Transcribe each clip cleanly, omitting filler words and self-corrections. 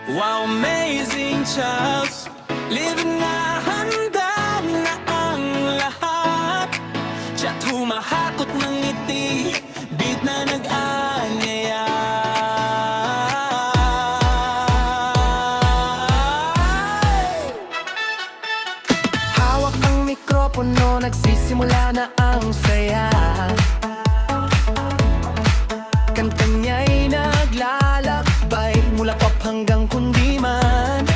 Wow, amazing Charles, living na handa na ang lahat. Chat humahakot ng ngiti, beat na nag-anyaya. Hawak ang mikropono, nagsisimula na ang saya. Kanta niya'y naglalakbay mula pop hanggang kundiman.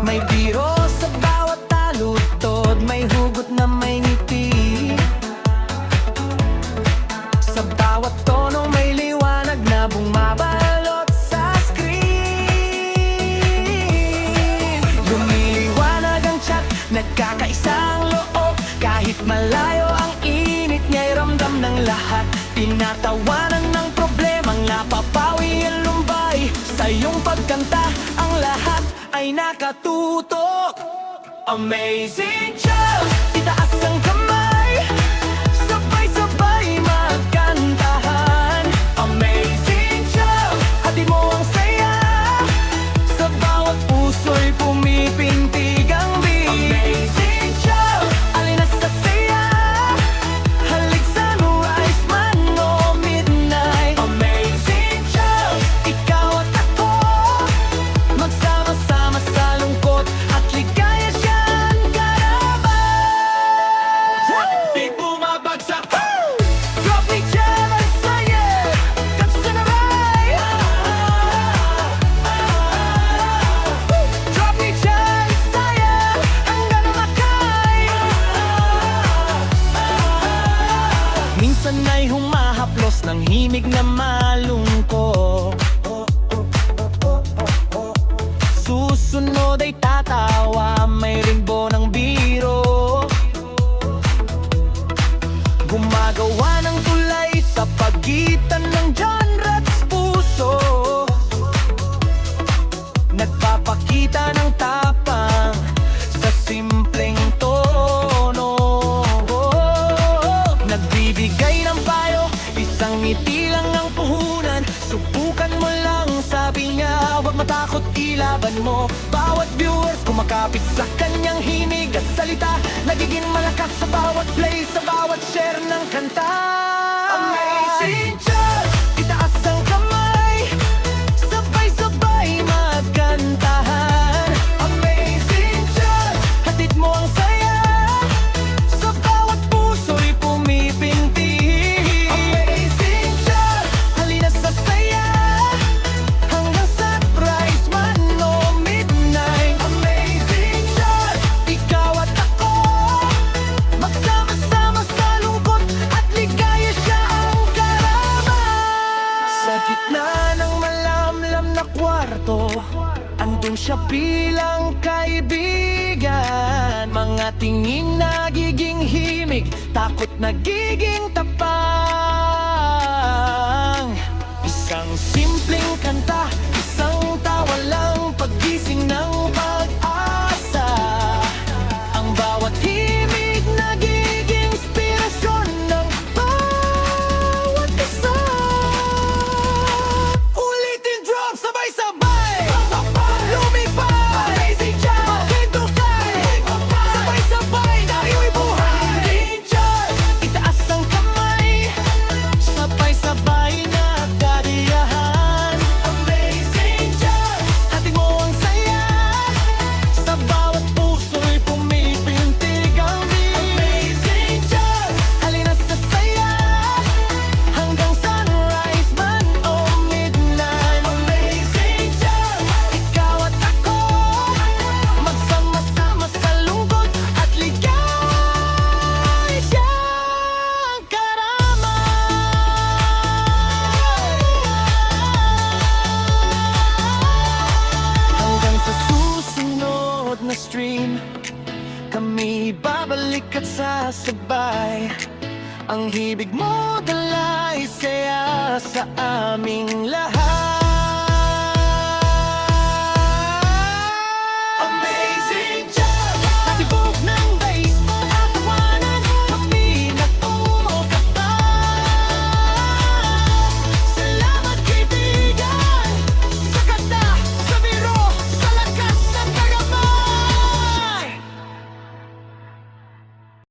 May biro sa bawat talutod, may hugot na may ngiti. Sa bawat tono may liwanag na bumabalot sa screen. Lumiliwanag ang chat, nagkakaisang loob. Kahit malayo ang init niya'y ramdam ng lahat. Tinatawanan ng problemang napapawi ang lumbay. Sa iyong pagkanta, ang lahat ay nakatutok. Amazing Charles, itaas ang kamay, sabay-sabay magkantahan. Amazing Charles, hatid mo ang saya, sa bawat puso'y pumipintig ang beat. Amazing Charles, alin na sa saya, halik sunrise man o midnight. Amazing Charles, ikaw at ako, magsama-sama sa lungkot at ligaya siyang karaban. Di bumabagsak, drop ni Charles saya, kapsanaray. Drop ni Charles saya, hanggang umakay. Minsan ay humahaplos ng himig na malungkot. Susunod ay tatawa, may rimbo ng biro. Gumagawa ng tulay sa pagitan ng genre at puso. Nagpapakita ng tapang sa simpleng tono. Nagbibigay ng payo, isang ngiti lang ang puhunan. Subukan mo lang, sabi niya, huwag matakot, ilaban mo. Bawat viewers kumakapit sa kanyang himig at salita, nagiging malakas sa bawat play, sa bawat share ng kanta. Amazing Charles, itaas ang kamay, sabay-sabay magkantahan. Amazing Charles, hatid mo ang saya, sa bawat puso'y pumipintig. Amazing Charles, halina sa saya, hanggang sunrise man o midnight. Amazing Charles, ikaw at ako, magsama-sama sa lungkot at ligaya siya ang karaman. Sa gitna ng malamlam na kwarto, andun siya bilang kaibigan. Mga tingin nagiging himig, takot nagiging tapang. Isang simpleng kanta, isang tawa lang, paggising ng pag-asa. Ang bawat himig nagiging inspirasyon ng bawat isa. Ulitin drop, sabay-sabay, lumipad. Amazing Charles, maghintulay, sabay-sabay na iyong buhay. Amazing Charles, itaas ang kamay, sabay-sabay na kadiyahan. Amazing Charles, hatid mo ang saya, sa bawat puso'y pumipintig ang beat. Amazing Charles, halina sa saya, hanggang sunrise man o midnight. Amazing Charles, ikaw at ako, magsama-sama sa lungkot at ligaya siyang karaman. Hanggang sa susunod na stream, kami babalik at sasabay. Ang hibig mo dala'y saya sa aming